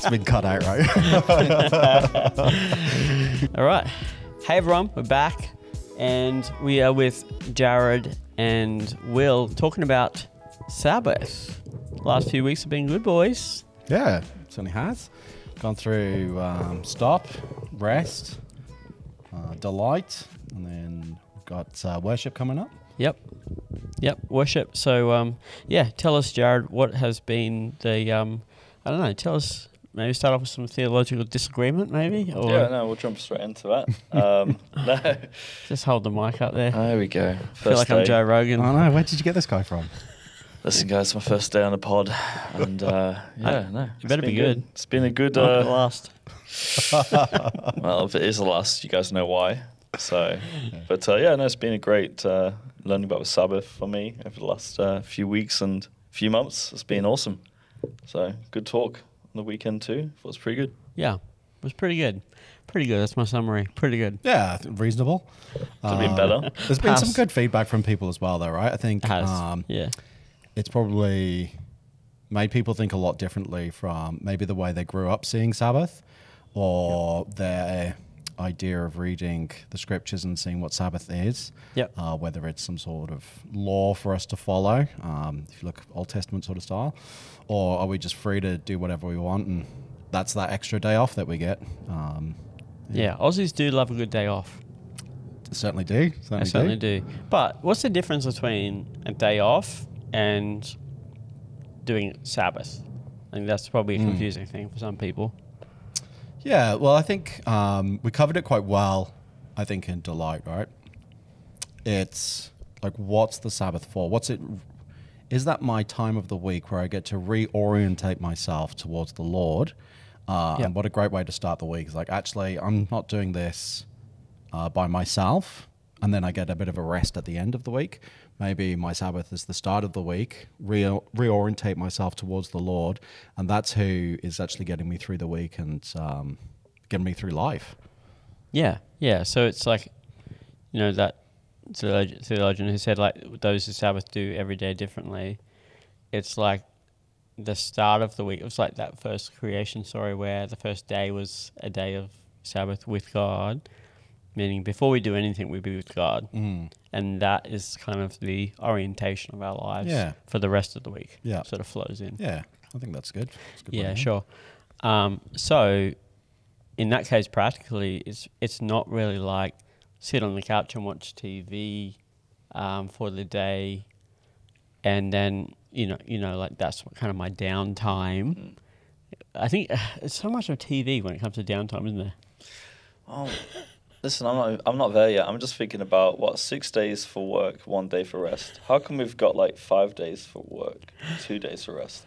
That's been cut out, right? All right. Hey everyone, we're back and we are with Jared and Will talking about Sabbath. Last few weeks have been good, boys. Yeah, it certainly has. Gone through stop, rest, delight, and then we've got worship coming up. Yep, worship. So, tell us, Jared, what has been the, I don't know, tell us, maybe start off with some theological disagreement, maybe? Or Yeah, no, we'll jump straight into that. No. Just hold the mic up there. There we go. I feel like I'm Joe Rogan. Oh no, where did you get this guy from? Listen, guys, my first day on the pod, and You better be good. It's been a good last. Well, if it is the last, you guys know why. So, but it's been a great learning about the Sabbath for me over the last few weeks and few months. It's been awesome. So, good talk on the weekend too. Thought it was pretty good. Yeah, it was pretty good. Pretty good. That's my summary. Pretty good. Yeah, reasonable. Could have been better. There's been some good feedback from people as well, though, right? I think it's probably made people think a lot differently from maybe the way they grew up seeing Sabbath or their idea of reading the scriptures and seeing what Sabbath is. Whether it's some sort of law for us to follow, if you look Old Testament sort of style, or are we just free to do whatever we want and that's that extra day off that we get. Aussies do love a good day off. Certainly do. Certainly do. But what's the difference between a day off and doing Sabbath? I think that's probably a confusing thing for some people. Yeah, well, I think we covered it quite well, I think, in Delight, right? It's like, what's the Sabbath for? Is that my time of the week where I get to reorientate myself towards the Lord? And what a great way to start the week. It's like, actually, I'm not doing this by myself, and then I get a bit of a rest at the end of the week. Maybe my Sabbath is the start of the week, reorientate myself towards the Lord, and that's who is actually getting me through the week and getting me through life. Yeah. So it's like, that theologian who said, like, those who Sabbath do every day differently. It's like the start of the week. It was like that first creation story where the first day was a day of Sabbath with God. Meaning before we do anything, we be with God. And that is kind of the orientation of our lives for the rest of the week. Yeah. Sort of flows in. Yeah, I think that's good. Sure. So in that case, practically, it's not really like sit on the couch and watch TV for the day and then, like that's kind of my downtime. I think it's so much of TV when it comes to downtime, isn't there? Oh. Listen, I'm not there yet. I'm just thinking about 6 days for work, 1 day for rest. How come we've got like 5 days for work, 2 days for rest?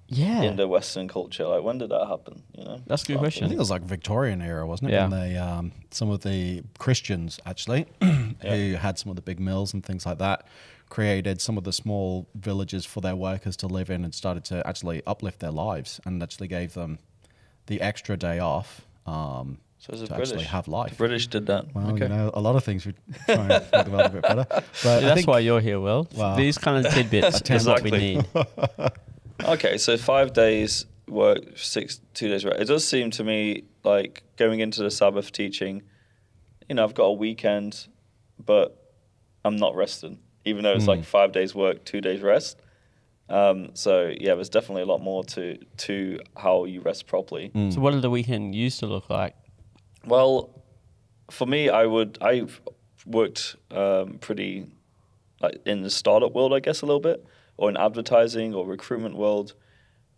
Yeah. In the Western culture, like when did that happen? That's a good question. I think it was like Victorian era, wasn't it? Yeah. When some of the Christians actually, who had some of the big mills and things like that, created some of the small villages for their workers to live in and started to actually uplift their lives and actually gave them the extra day off. So is it to British? actually have life. The British did that. Well, a lot of things we try and make the world a bit better. But that's why you're here, Will. These kind of tidbits is what we need. Okay, so 5 days work, 2 days rest. It does seem to me like going into the Sabbath teaching, I've got a weekend, but I'm not resting, even though it's like 5 days work, 2 days rest. There's definitely a lot more to how you rest properly. So what did the weekend used to look like? Well, for me, I've worked pretty like in the startup world, I guess, a little bit, or in advertising or recruitment world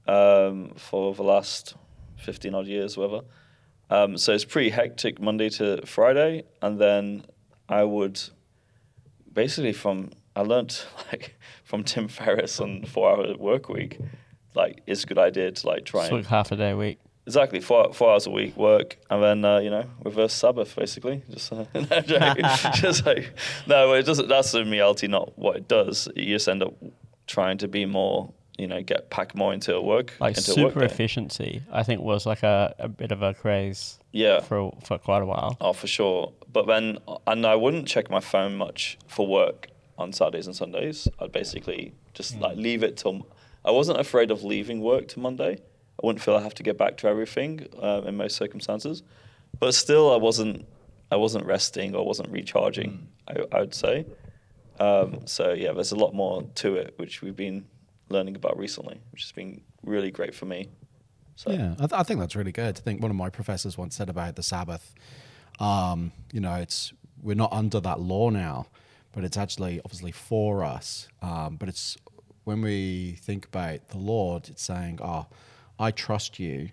for the last 15 odd years, whatever. So it's pretty hectic Monday to Friday, and then I would basically I learned like from Tim Ferriss on 4 Hour Work Week, like it's a good idea to like try and half a day a week. Exactly, 4 hours a week work, and then reverse Sabbath basically. Just it doesn't. That's in reality not what it does. You just end up trying to be more, pack more into work. Like into super work efficiency, I think was like a bit of a craze. Yeah, for quite a while. Oh, for sure. But then, and I wouldn't check my phone much for work on Saturdays and Sundays. I'd basically just like leave it till. I wasn't afraid of leaving work to Monday. I wouldn't feel I have to get back to everything in most circumstances. But still, I wasn't resting or wasn't recharging. I would say. So yeah, there's a lot more to it, which we've been learning about recently, which has been really great for me. So. Yeah, I think that's really good. I think one of my professors once said about the Sabbath, we're not under that law now, but it's actually obviously for us. But it's when we think about the Lord, it's saying, I trust you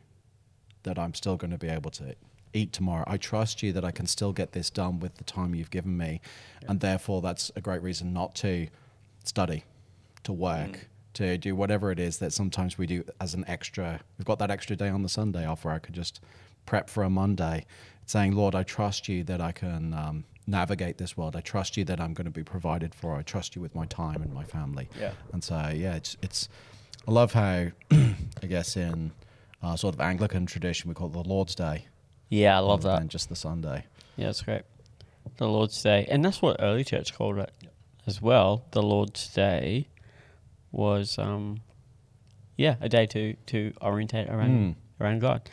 that I'm still going to be able to eat tomorrow. I trust you that I can still get this done with the time you've given me. Yeah. And therefore, that's a great reason not to study, to work, to do whatever it is that sometimes we do as an extra. We've got that extra day on the Sunday off where I could just prep for a Monday. It's saying, Lord, I trust you that I can navigate this world. I trust you that I'm going to be provided for. I trust you with my time and my family. Yeah. And so, yeah, it's I love how, I guess in sort of Anglican tradition, we call it the Lord's Day. Yeah, I love that. And just the Sunday. Yeah, it's great. The Lord's Day. And that's what early church called it as well. The Lord's Day was, a day to orientate around God.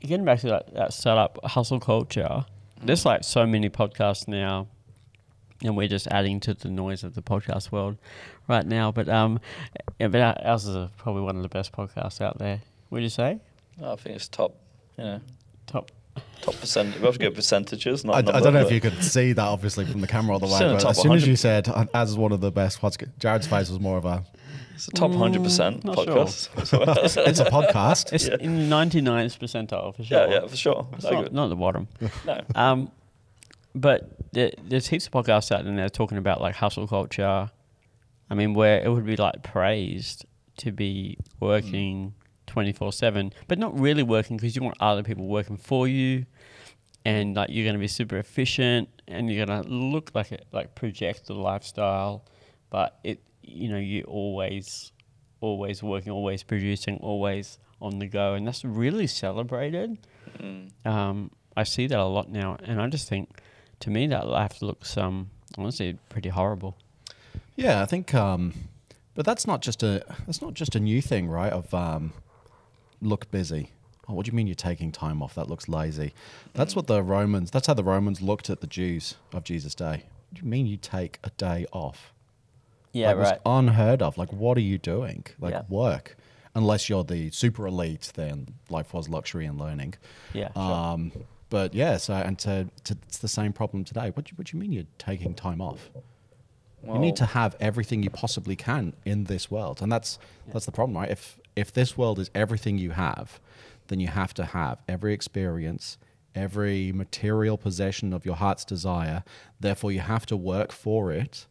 Getting back to that startup hustle culture, there's like so many podcasts now, and we're just adding to the noise of the podcast world right now. But ours is probably one of the best podcasts out there. Would you say? I think it's top percent. We have to get percentages. I don't know if you could see that obviously from the camera all the way, but as soon as you said as one of the best, Jared's face was more of a. It's a top 100% podcast. Sure. It's a podcast. It's in 99th percentile for sure. Yeah, for sure. It's not the bottom. No. But there's heaps of podcasts out there talking about like hustle culture. I mean, where it would be like praised to be working 24/7, but not really working because you want other people working for you, and like you're going to be super efficient, and you're going to look like it, like project the lifestyle, but you're always working, always producing, always on the go, and that's really celebrated. I see that a lot now, and I just think, to me, that life looks honestly pretty horrible. Yeah, I think, but that's not just a new thing, right? Of look busy. Oh, what do you mean you're taking time off? That looks lazy. That's how the Romans looked at the Jews of Jesus' day. What do you mean you take a day off? Yeah, right. It was unheard of. Like, what are you doing? Work. Unless you're the super elite, then life was luxury and learning. Yeah. Sure. But yeah, so it's the same problem today. What do you mean you're taking time off? Well, you need to have everything you possibly can in this world, and that's the problem, right? If this world is everything you have, then you have to have every experience, every material possession of your heart's desire. Therefore, you have to work for it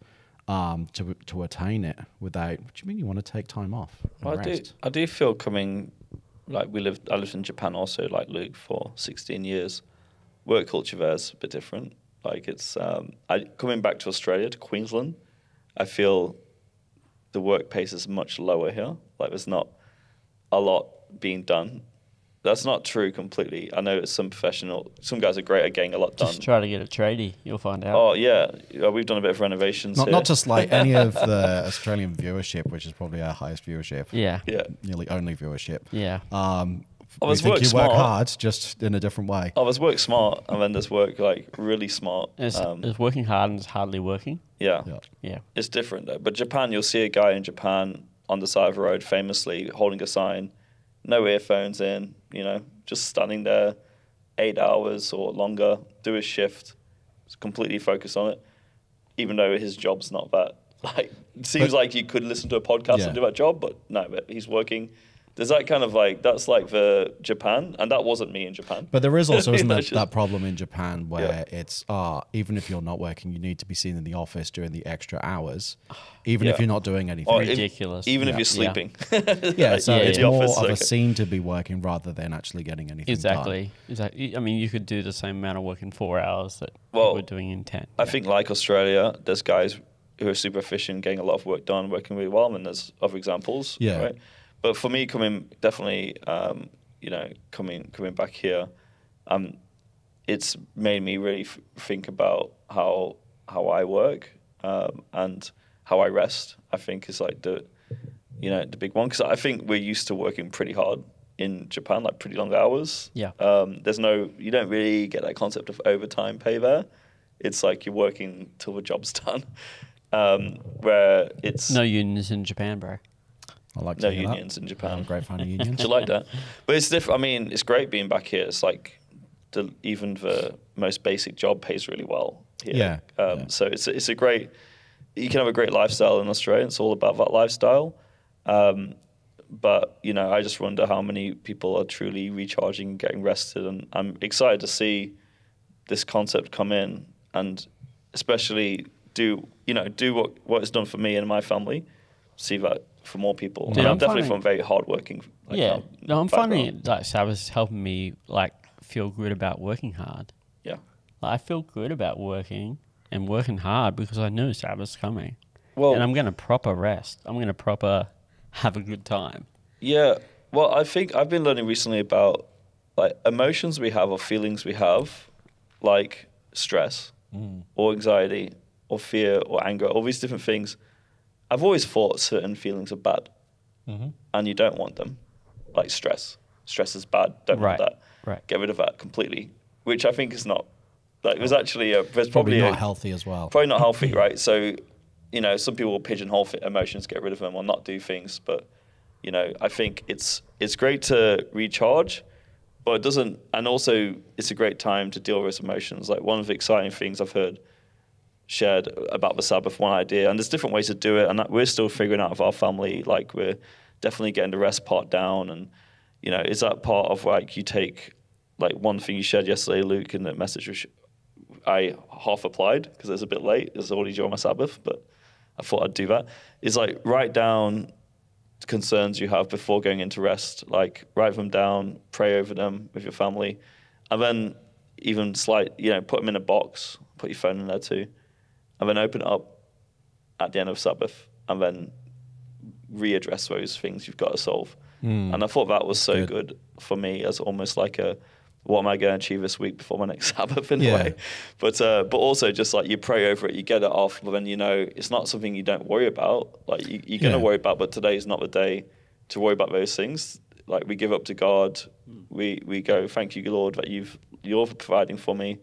to attain it. Without, what do you mean you want to take time off? Well, I do feel coming. Like I lived in Japan also, like Luke, for 16 years. Work culture there is a bit different. Like it's coming back to Australia, to Queensland, I feel the work pace is much lower here. Like there's not a lot being done. That's not true completely. I know some guys are great at getting a lot done. Just try to get a tradie, you'll find out. Oh yeah, we've done a bit of renovations here. Not just like any of the Australian viewership, which is probably our highest viewership. Yeah. Nearly only viewership. Yeah. We think you work hard, just in a different way. There's work smart, and then there's work like really smart. There's working hard and there's hardly working. Yeah. It's different though. But Japan, you'll see a guy in Japan on the side of the road, famously holding a sign, no earphones in, just standing there 8 hours or longer, do his shift, completely focused on it, even though his job's not that. Like, it seems like you could listen to a podcast and do that job, but no, but he's working. There's that kind of that's like the Japan, and that wasn't me in Japan. But there is also, isn't that problem in Japan where it's, even if you're not working, you need to be seen in the office doing the extra hours, even if you're not doing anything. Ridiculous. Even if you're sleeping. So it's more of a scene to be working rather than actually getting anything done. Exactly. I mean, you could do the same amount of work in 4 hours that people are doing in 10. I think like Australia, there's guys who are super efficient, getting a lot of work done, working really well, and there's other examples. Yeah. Right? But for me, coming back here, it's made me really think about how I work and how I rest. I think is like you know, the big one, because I think we're used to working pretty hard in Japan, like pretty long hours. Yeah. You don't really get that concept of overtime pay there. It's like you're working till the job's done. Where it's No unions in Japan, bro. I like no to hear that. unions in Japan. I'm a great fan of unions. Do you like that? But it's different. I mean, it's great being back here. It's like even the most basic job pays really well here. Yeah, yeah. So it's a great. You can have a great lifestyle in Australia. It's all about that lifestyle. But you know, I just wonder how many people are truly recharging and getting rested. And I'm excited to see this concept come in, and especially do what it's done for me and my family. See that for more people. Dude, and I'm I'm definitely finding- from very hardworking. I'm finding background. it like Sabbath's helping me like feel good about working hard. Yeah. Like, I feel good about working and working hard because I know Sabbath's coming. Well, And I'm going to proper rest. I'm going to proper have a good time. yeah. Well, I think I've been learning recently about like emotions we have or feelings we have, like stress or anxiety or fear or anger, all these different things. I've always thought certain feelings are bad and you don't want them. Like stress. Stress is bad. Don't want that. Right. Get rid of that completely, which I think is not, like, there's actually there's Probably probably not healthy as well. probably not healthy, right? So, you know, some people will pigeonhole emotions, get rid of them, or not do things. But, you know, I think it's great to recharge, but it doesn't. And also, it's a great time to deal with emotions. Like, one of the exciting things I've heard shared about the Sabbath, one idea, and there's different ways to do it, and that we're still figuring out of our family. Like, we're definitely getting the rest part down, and you know, is that part of like you take like one thing you shared yesterday, Luke, in the message which I half applied because it was a bit late. It was already during my Sabbath, but I thought I'd do that. Is like write down concerns you have before going into rest. Like write them down, pray over them with your family, and then even put them in a box, put your phone in there too, and then open it up at the end of Sabbath, and then readdress those things you've got to solve. And I thought that was so good for me as almost like what am I going to achieve this week before my next Sabbath in a way. But also just like you pray over it, you get it off, but then, you know, it's not something you don't worry about. Like you're going to worry about, but today's not the day to worry about those things. Like we give up to God. We go, thank you, Lord, that you're providing for me.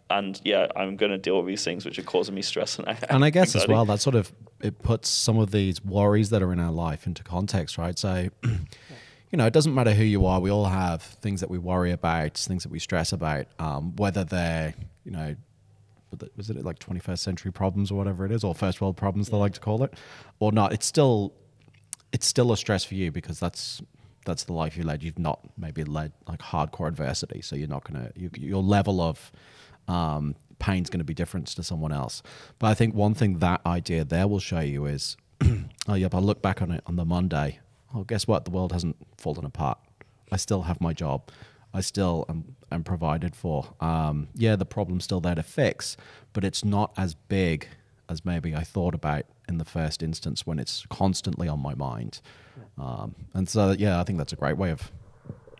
And yeah, I'm going to deal with these things which are causing me stress and I guess anxiety. as well, that sort of, it puts some of these worries that are in our life into context, right? So, you know, it doesn't matter who you are. We all have things that we worry about, things that we stress about, whether they're, you know, was it like 21st century problems or whatever it is, or first world problems they like to call it, or not. It's still a stress for you because that's the life you led. You've not maybe led like hardcore adversity, so you're not gonna your level of pain's going to be different to someone else. But I think one thing that idea there will show you is, oh yep, I look back on it on the Monday. Oh, guess what? The world hasn't fallen apart. I still have my job. I still am provided for. Yeah, the problem's still there to fix, but it's not as big as maybe I thought about in the first instance when it's constantly on my mind. And so, yeah, I think that's a great way of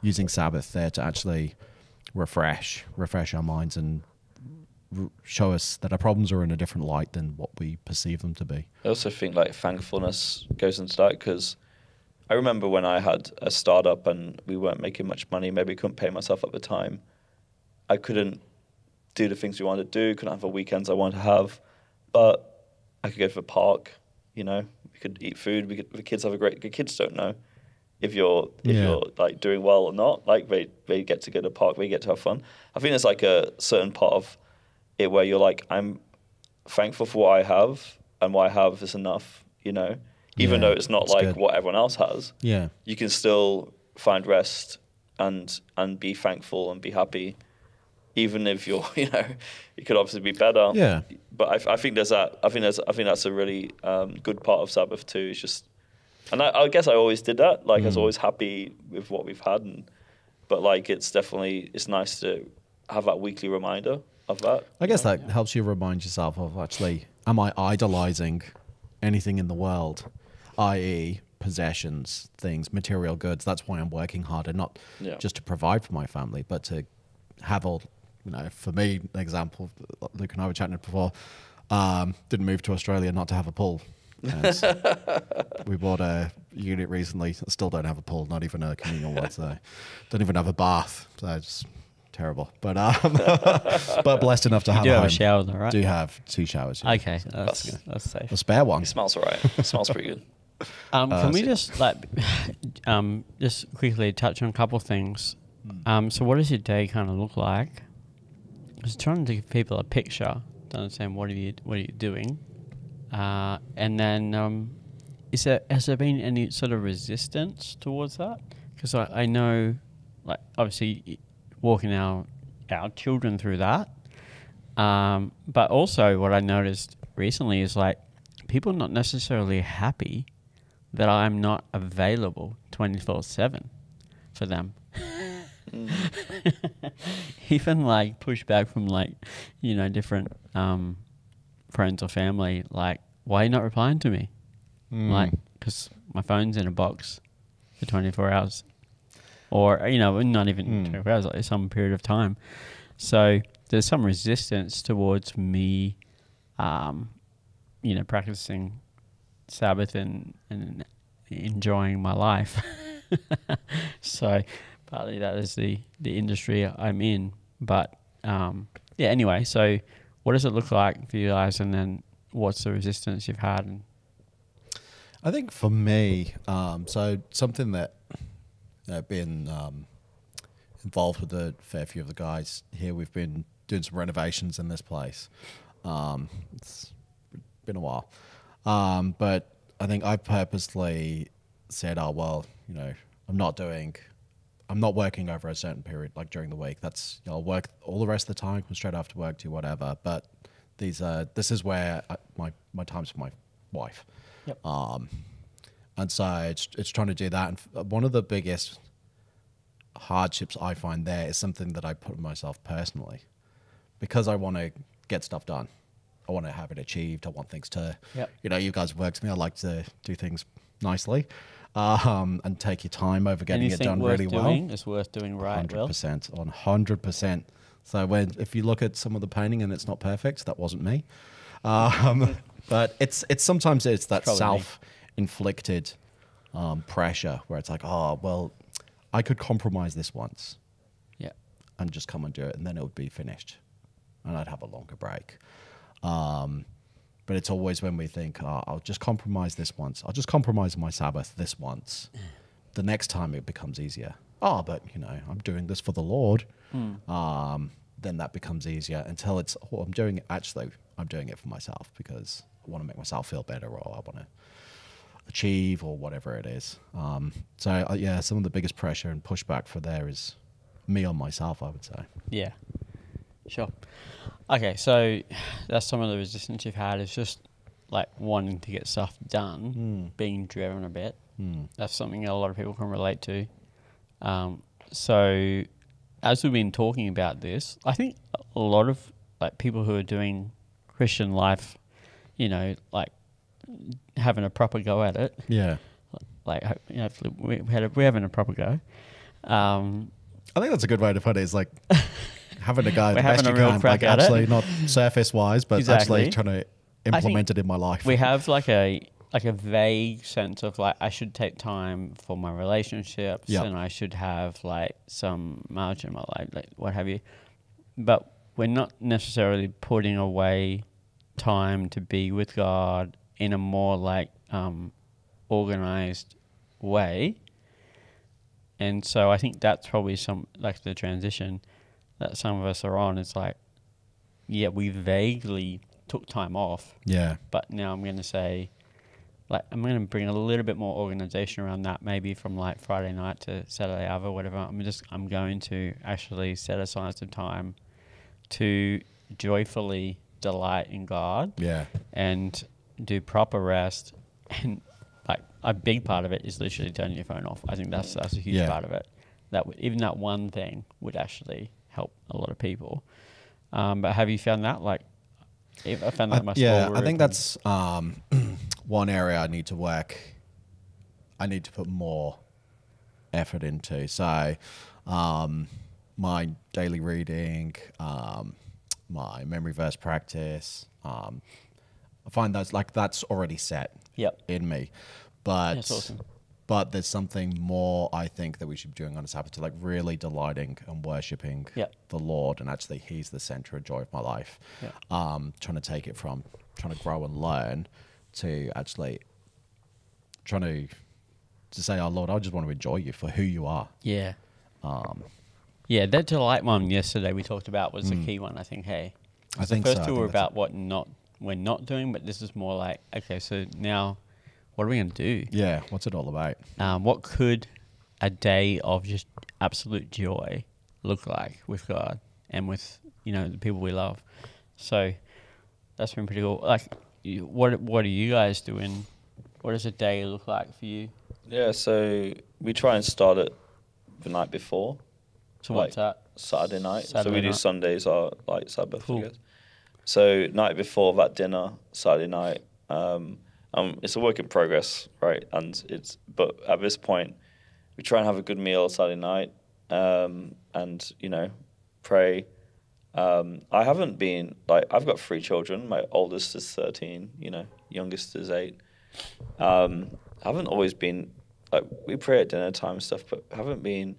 using Sabbath there to actually refresh our minds and show us that our problems are in a different light than what we perceive them to be. I also think like thankfulness goes into that because I remember when I had a startup and we weren't making much money, maybe couldn't pay myself at the time. I couldn't do the things we wanted to do, couldn't have the weekends I wanted to have, but I could go to the park, you know, we could eat food, the kids have the kids don't know if you're like doing well or not. Like they get to go to the park, they get to have fun. I think there's like a certain part of it where you're like, I'm thankful for what I have, and what I have is enough, you know, even though it's not like good. What everyone else has. Yeah, you can still find rest and be thankful and be happy, even if you're, you know, it could obviously be better. Yeah, but I think there's that. I think that's a really good part of Sabbath too. It's just, and I guess I always did that. Like I was always happy with what we've had, but like it's nice to have that weekly reminder of that. I guess that helps you remind yourself of actually, am I idolizing anything in the world, i.e. possessions, things, material goods? That's why I'm working harder, not just to provide for my family, but to have all, you know, for me, an example, Luke and I were chatting before, didn't move to Australia not to have a pool. And we bought a unit recently. I still don't have a pool, not even a communal one. So don't even have a bath. So it's terrible. But but blessed enough to have You do a have a home. shower though, right? Do have 2 showers. Yeah. Okay, that's safe. A spare one. It smells alright. It smells pretty good. Can we just just quickly touch on a couple of things? So what does your day kind of look like? I was trying to give people a picture to understand what are you doing, and then has there been any sort of resistance towards that? Because I know, like, obviously walking our children through that, but also what I noticed recently is like people not necessarily happy that I'm not available 24/7 for them. Even like pushback from like, different friends or family, like, why are you not replying to me? Like, because my phone's in a box for 24 hours. Or, not even 24 hours, like some period of time. So there's some resistance towards me, practicing Sabbath and enjoying my life. So partly that is the industry I'm in. But anyway, so what does it look like for you guys, and then what's the resistance you've had? And I think for me, so something that I've been involved with a fair few of the guys here. We've been doing some renovations in this place. It's been a while. But I think I purposely said, I'm not working over a certain period, like during the week. That's, I'll work all the rest of the time, come straight after work, do whatever. But this is where my time's for my wife. Yep. And so it's trying to do that. And one of the biggest hardships I find there is something that I put on myself personally, because I want to get stuff done. I want to have it achieved. I want things to, you guys work with me. I like to do things nicely, and take your time over getting it done really well. It's worth doing right. 100%, 100%. So if you look at some of the painting and it's not perfect, that wasn't me. But it's sometimes it's that self-inflicted pressure where it's like, I could compromise this once, and just come and do it, and then it would be finished, and I'd have a longer break. But it's always when we think, I'll just compromise this once. I'll just compromise my Sabbath this once. The next time it becomes easier. But I'm doing this for the Lord. Then that becomes easier until it's, I'm doing it for myself because I want to make myself feel better, or I want to achieve, or whatever it is. Some of the biggest pressure and pushback for there is me on myself, I would say. Yeah, sure. Okay, so that's some of the resistance you've had, is just like wanting to get stuff done, being driven a bit. That's something a lot of people can relate to. So as we've been talking about this, I think a lot of like people who are doing Christian life, like having a proper go at it. Yeah. Like, we're having a proper go. I think that's a good way to put it. Is like having a go the best you can, like actually not surface wise, but Exactly. actually trying to implement it in my life. We have like a vague sense of like I should take time for my relationships, and I should have like some margin in my life, like what have you. But we're not necessarily putting away time to be with God in a more like organized way. And so I think that's probably some like the transition that some of us are on. It's like, we vaguely took time off. Yeah. But now I'm going to say, like, I'm going to bring a little bit more organization around that, maybe from like Friday night to Saturday Ave or whatever. I'm going to actually set aside some time to joyfully delight in God. Yeah. And do proper rest. And like a big part of it is literally turning your phone off. I think that's a huge part of it. Even that one thing would actually help a lot of people. But have you found that? Like, I found that I think that's one area I need to work. I need to put more effort into. So, my daily reading, my memory verse practice, I find that's already set Yep. in me. But That's awesome. but there's something more I think that we should be doing on a Sabbath, to like really delighting and worshipping Yep. the Lord, and actually He's the center and joy of my life. Yep. Trying to take it from trying to grow and learn to actually trying to say, "Oh Lord, I just want to enjoy you for who you are." Yeah. Yeah, that delight one yesterday we talked about was the key one. I think. Hey, I think the first so. two I were think that's about what we're not doing, but this is more like, okay, so now what are we going to do? Yeah, what's it all about? What could a day of just absolute joy look like with God and with the people we love? So that's been pretty cool. Like, what are you guys doing? What does a day look like for you? Yeah, so we try and start it the night before. So what's that? Saturday night. So Saturday we do night. Sundays are like Sabbath, Cool. I guess. So night before that dinner, Saturday night, it's a work in progress, right? But at this point, we try and have a good meal Saturday night, and pray. I haven't been I've got 3 children. My oldest is 13. Youngest is 8. I haven't always been we pray at dinner time and stuff, but haven't been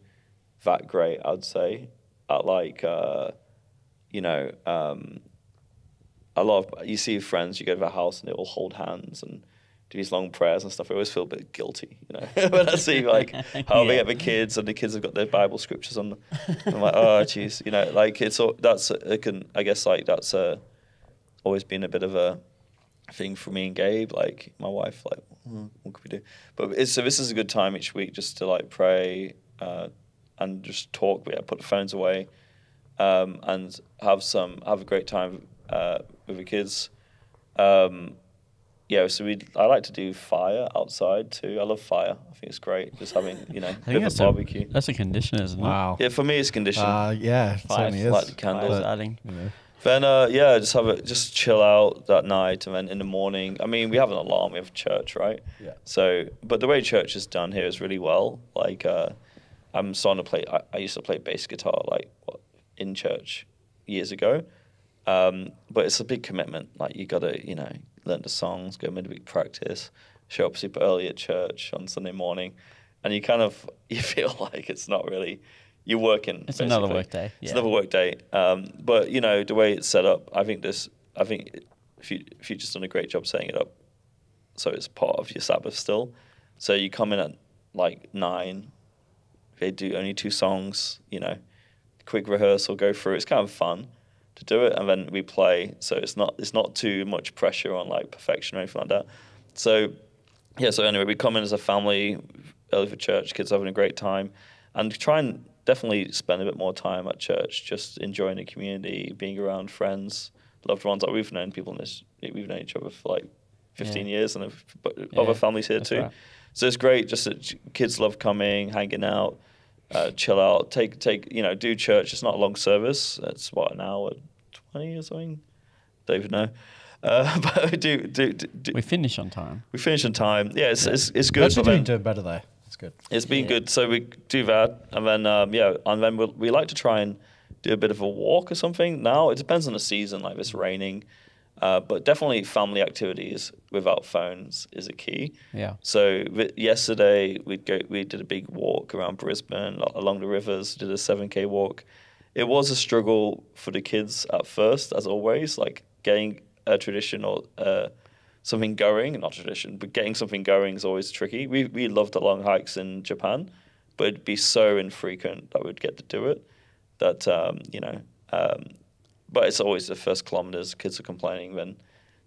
that great, I'd say, at a lot of, you see friends, you go to their house and they all hold hands and do these long prayers and stuff. I always feel a bit guilty, when I see how they get the kids and the kids have got their Bible scriptures on them. I'm like, oh jeez, that's always been a bit of a thing for me and Gabe, like my wife, what could we do? But so this is a good time each week just to pray and just talk. Put the phones away and have a great time with the kids. So I like to do fire outside too. I love fire. I think it's great. Just having a bit of a barbecue. That's a condition, isn't it? Wow. Yeah, for me it's condition. Yeah, it Fire, certainly is. Light the candles. Adding. Then just chill out that night, and then in the morning. I mean, we have an alarm. We have church, right? Yeah. So, but the way church is done here is really well. I'm starting to play. I used to play bass guitar in church years ago, but it's a big commitment. You gotta learn the songs, go midweek practice, show up super early at church on Sunday morning, and you feel like it's not really. You're working. It's basically. another work day. It's another work day. But the way it's set up, I think Future's done a great job setting it up, so it's part of your Sabbath still. So you come in at 9. They do only 2 songs. Quick rehearsal, go through. It's kind of fun to do it, and then we play. So it's not too much pressure on perfection or anything like that. So So anyway, we come in as a family early for church. Kids having a great time, and try and definitely spend a bit more time at church, just enjoying the community, being around friends, loved ones. We've known people in this. We've known each other for 15 years, and other families here too. Right. So it's great. Just that kids love coming, hanging out, chill out, take do church. It's not a long service. It's an hour 20 or something. Don't even know. But we do. We finish on time. We finish on time. Yeah, it's good. Actually doing it better there. It's good. It's been good. So we do that, and then we like to try and do a bit of a walk or something. Now it depends on the season. Like if it's raining, but definitely family activities without phones is a key. Yeah. So yesterday we did a big walk around Brisbane along the rivers. Did a 7K walk. It was a struggle for the kids at first, as always. Like getting a tradition or something going, not tradition, but getting something going is always tricky. We loved the long hikes in Japan, but it'd be so infrequent that we'd get to do it. That but it's always the first kilometers. Kids are complaining, then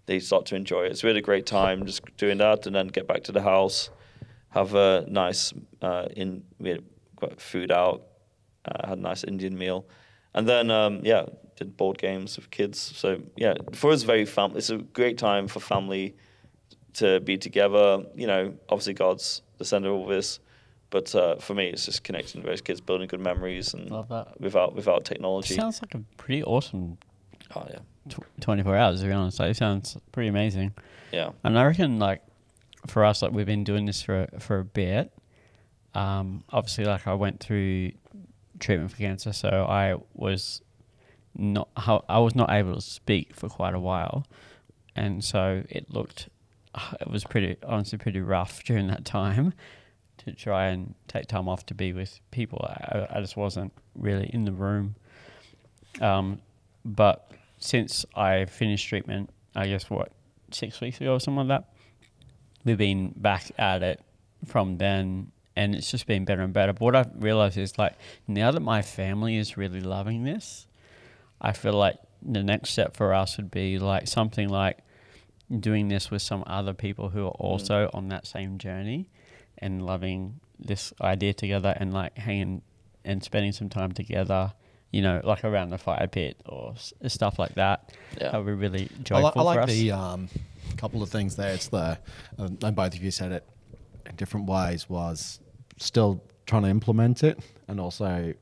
they start to enjoy it. So we had a great time just doing that, and then get back to the house, have a nice we had got food out, had a nice Indian meal, and then did board games with kids. So for us, it's a great time for family to be together. Obviously God's the center of all this, but for me, it's just connecting with those kids, building good memories, and love that. without technology. Sounds like a pretty awesome. Oh yeah. 24 hours, to be honest. It sounds pretty amazing. Yeah. And I reckon, for us, we've been doing this for a bit. Obviously, I went through treatment for cancer, so I was not able to speak for quite a while. and so it was honestly pretty rough during that time to try and take time off to be with people. I just wasn't really in the room. But since I finished treatment, I guess 6 weeks ago or something like that, we've been back at it from then, and it's just been better and better. But what I've realized is, like, now that my family is really loving this, I feel like the next step for us would be like something like doing this with some other people who are also on that same journey and loving this idea together, and like hanging and spending some time together, you know, like around the fire pit or stuff like that. Yeah. That would be really joyful I like for us. the couple of things there. It's and both of you said it in different ways, was still trying to implement it, and also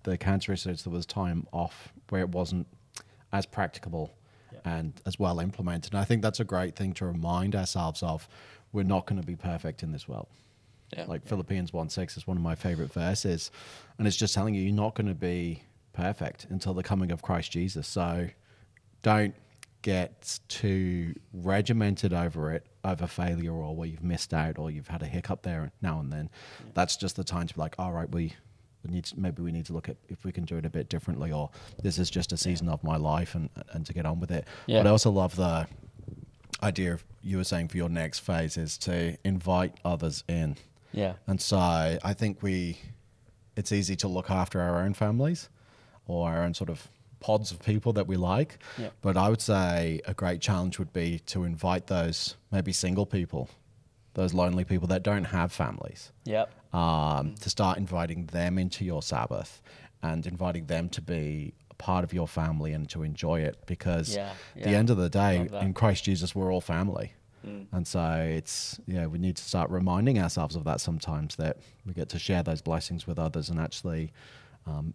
the characteristics there was time off where it wasn't as practicable and as well implemented. And I think that's a great thing to remind ourselves of. We're not going to be perfect in this world. Like Philippians 1:6 is one of my favorite verses, and it's just telling you you're not going to be perfect until the coming of Christ Jesus. So don't get too regimented over failure, or where you've missed out or you've had a hiccup there now and then. That's just the time to be like, all right, we need to look at if we can do it a bit differently, or this is just a season of my life, and to get on with it. But I also love the idea of, you were saying for your next phase is to invite others in. And so I think it's easy to look after our own families or our own sort of pods of people that we like. But I would say a great challenge would be to invite those maybe single people, those lonely people that don't have families. To start inviting them into your Sabbath and inviting them to be a part of your family and to enjoy it, because at the end of the day, in Christ Jesus, we're all family. And so it's, we need to start reminding ourselves of that sometimes, that we get to share those blessings with others, and actually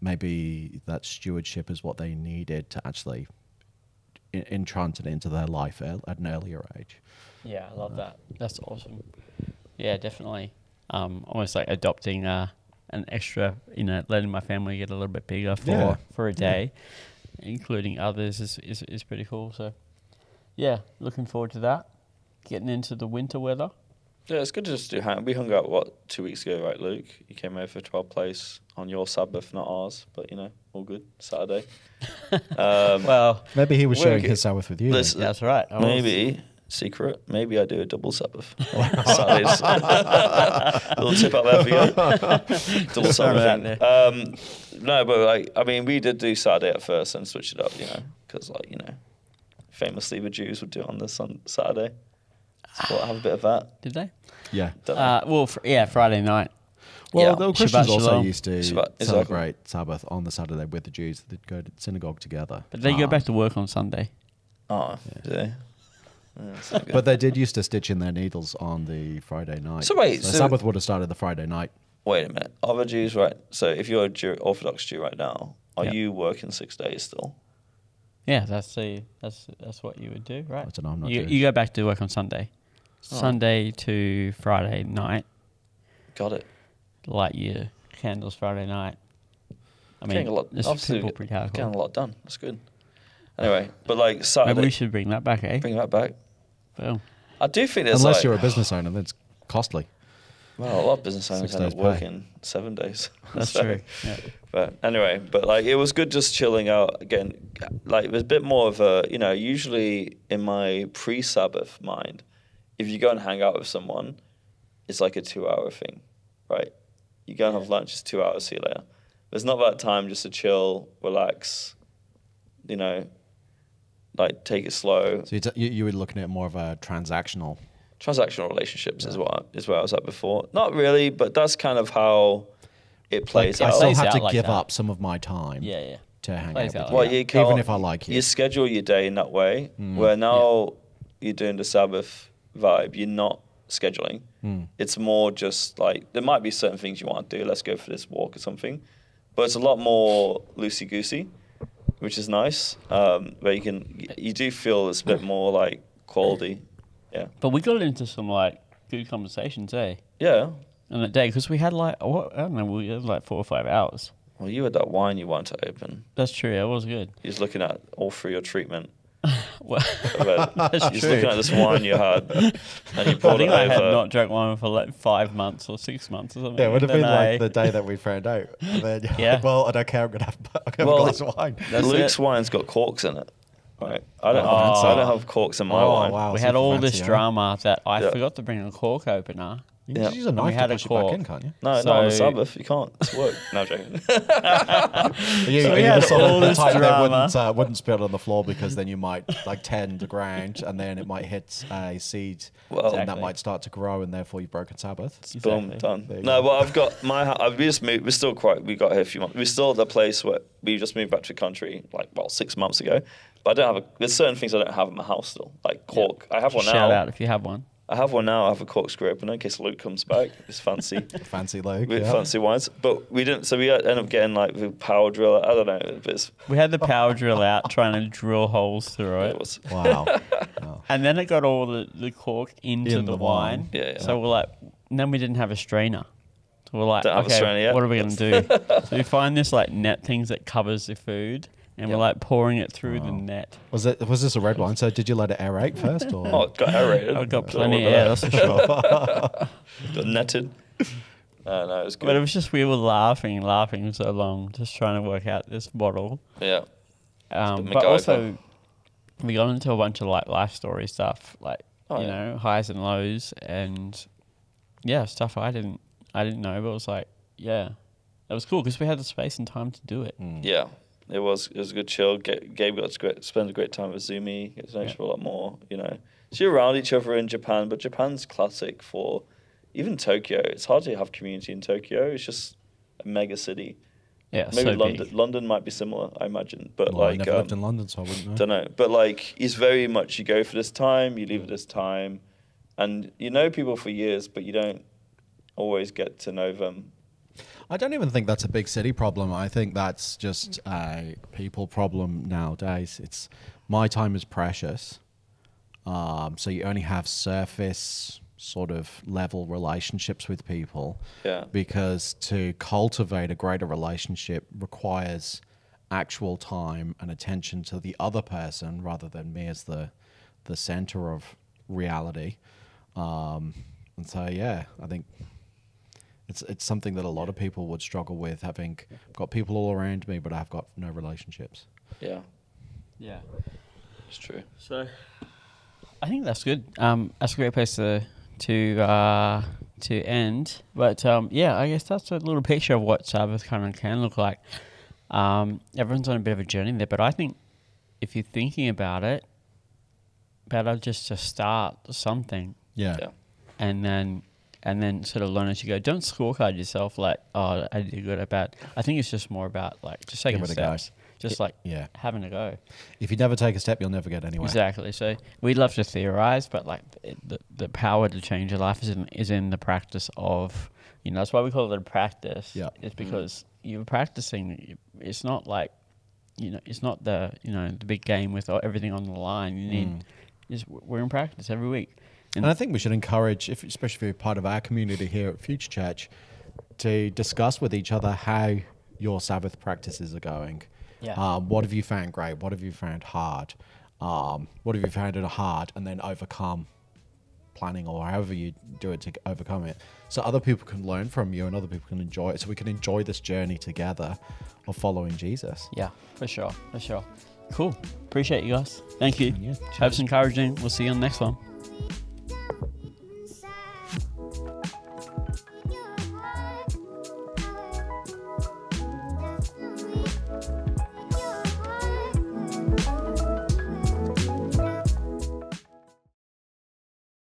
maybe that stewardship is what they needed to actually entrant it into their life at an earlier age. I love that. That's awesome. Yeah, definitely. Almost like adopting an extra, letting my family get a little bit bigger for a day, including others is pretty cool. So, looking forward to that. Getting into the winter weather. Yeah, it's good to just do we hung out, 2 weeks ago, right, Luke? You came over to our place on your Sabbath, not ours, but, all good, Saturday. Well, maybe he was sharing his Sabbath with you. Listen, that's right. Maybe, secret, maybe I do a double Sabbath. Saturdays. Little tip out there for you. Double Sabbath. No, but, we did do Saturday at first and switch it up, because, famously the Jews would do it on this on Saturday. So have a bit of that. Did they? Yeah. Friday night. Well, the Christians Shabbat also Shalom. used to celebrate Sabbath on the Saturday with the Jews. They'd go to synagogue together. But they go back to work on Sunday. Oh, do they? But they did used to stitch in their needles on the Friday night. So wait, so Sabbath would have started the Friday night. Wait a minute. Are the Jews right? So if you're a Orthodox Jew right now, are you working 6 days still? Yeah, that's what you would do, right? I don't know, I'm not you go back to work on Sunday. Sunday to Friday night. Got it. Light your candles Friday night. I mean, getting a lot, obviously pretty hardcore. Getting a lot done. That's good. Anyway, but Saturday. Maybe we should bring that back, eh? Bring that back. Well, I do think it's unless you're a business owner, then it's costly. Well, a lot of business owners end up working 7 days. That's true. Yeah. But anyway, it was good just chilling out again. There's a bit more of a, usually in my pre-Sabbath mind, if you go and hang out with someone, it's like a 2-hour thing, right? You go and have lunch, it's 2 hours, see you later. There's not that time just to chill, relax, take it slow. So you were looking at more of a transactional relationships is where I was at before. Not really, but that's kind of how it plays out. I still have to like give that. up some of my time to hang out with you. Well, even if I like you. You schedule your day in that way, where now you're doing the Sabbath vibe, you're not scheduling. It's more just there might be certain things you want to do. Let's go for this walk or something. But it's a lot more loosey-goosey, which is nice. Where you do feel it's a bit more quality. Yeah. But we got into some good conversations, eh? Yeah. On that day, because we had I don't know, we had 4 or 5 hours. Well, you had that wine you wanted to open. That's true. It was good. He was looking at all through your treatment. Well, But that's you're just true. looking at this wine you had, and you I poured it think I had over. not drank wine for like 5 months or 6 months or something. Yeah, it would have And been then like the day that we found out. And then, Yeah. well, I don't care. I'm gonna have a Well, glass of wine. That's Luke's it. wine's got corks in it. Right. I don't, Oh. I don't have corks in my Oh, wine. wow. We super had all fancy, this huh? drama that I Yeah. forgot to bring a cork opener. You can Yeah. just use a And we knife had to a push it back cork. in, can't you? No, not on the So- Sabbath. You can't. It's work. No, I'm joking. You, So we you had the sort all of the this type that drama. wouldn't spill it on the floor because then you might like tend the ground and then it might hit a seed Well, and that Exactly. might start to grow and therefore you've broken Sabbath. Boom, Exactly. done. There you No, go. well, I've got we just moved. We're still we got here a few months. We're still at the place where we just moved back to the country, 6 months ago. But I don't have there's certain things I don't have in my house still, like cork. I have one now. Shout out if you have one. I have one now. I have a corkscrew opener in case Luke comes back. It's fancy. Fancy Luke. With Yeah. fancy wines. But we didn't, so we ended up getting like the power drill. I don't know. But We had the power drill out trying to drill holes through it it. was. Wow. Oh. And then it got all the cork into In the the wine. wine. Yeah, yeah. So we're like, and then we didn't have a strainer. So we're like, Don't have a okay, strainer yet. what are we going to do? So we find this like net things that covers the food. And Yeah. we're like pouring it through the Wow. net. Was this a red wine? So did you let it aerate first or? Oh, it got aerated. I got Don't plenty worry of air, about that's for sure. it. Got netted. No, it was good. But it was just, we were laughing so long, just trying to work out this bottle. Yeah. But MacGyver. also, we got into a bunch of like life story stuff, like, Oh, you yeah. know, highs and lows, and yeah, stuff I didn't know, but it was like, yeah, it was cool because we had the space and time to do it. Yeah. It was a good chill. Gabe got to spend a great time with Zumi. Get to know each other a lot more, you know. So you're around each other in Japan, but Japan's classic for even Tokyo. It's hard to have community in Tokyo. It's just a mega city. Yeah, Maybe so London. big. London might be similar, I imagine. But Well, I like, never lived in London, so I wouldn't know. don't know. But like, it's very much you go for this time, you leave at this time, and you know people for years, but you don't always get to know them. I don't even think that's a big city problem. I think that's just a people problem nowadays. It's my time is precious. So you only have surface sort of level relationships with people. Yeah. Because to cultivate a greater relationship requires actual time and attention to the other person rather than me as the center of reality. And so, yeah, I think it's something that a lot of people would struggle with, having got people all around me, but I've got no relationships. Yeah, Yeah. it's true. So I think that's good. That's a great place to end. But yeah, I guess that's a little picture of what Sabbath kind of can look like. Everyone's on a bit of a journey there, but I think if you're thinking about it, better just to start something Yeah. Yeah. and then sort of learn as you go. Don't scorecard yourself like, oh, I did good or bad. I think it's just more about like just taking Give it a go. steps, just like Yeah. having a go. If you never take a step, you'll never get anywhere. Exactly. So we'd love to theorize, but like the power to change your life is in the practice of, you know, that's why we call it a practice. Yeah. It's because you're practicing. It's not like, you know, it's not the big game with everything on the line. You need we're in practice every week. And I think we should encourage, especially if you're part of our community here at Future Church, to discuss with each other how your Sabbath practices are going. Yeah. What have you found great? What have you found hard? What have you found it hard? And then overcome planning or however you do it to overcome it. So other people can learn from you and other people can enjoy it. So we can enjoy this journey together of following Jesus. Yeah, for sure. Cool. Appreciate you guys. Thank you. Yeah, Hope's encouraging. We'll see you on the next one.